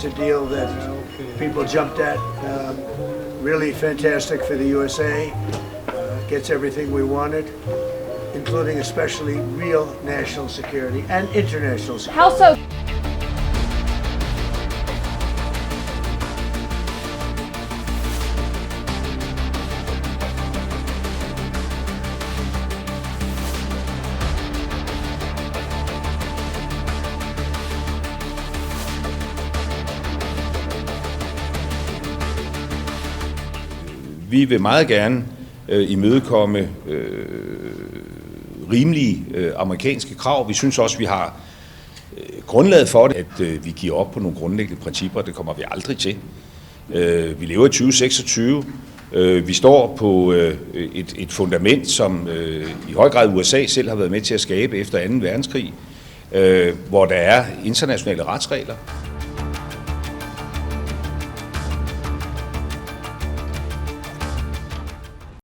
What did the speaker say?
a deal that people jumped at. Really fantastic for the USA. Gets everything we wanted, including especially real national security and international security. How so? Vi vil meget gerne imødekomme rimelige amerikanske krav. Vi synes også, vi har grundlaget for det, at vi giver op på nogle grundlæggende principper. Det kommer vi aldrig til. Vi lever i 2026. Vi står på et fundament, som i høj grad USA selv har været med til at skabe efter 2. verdenskrig, hvor der er internationale retsregler.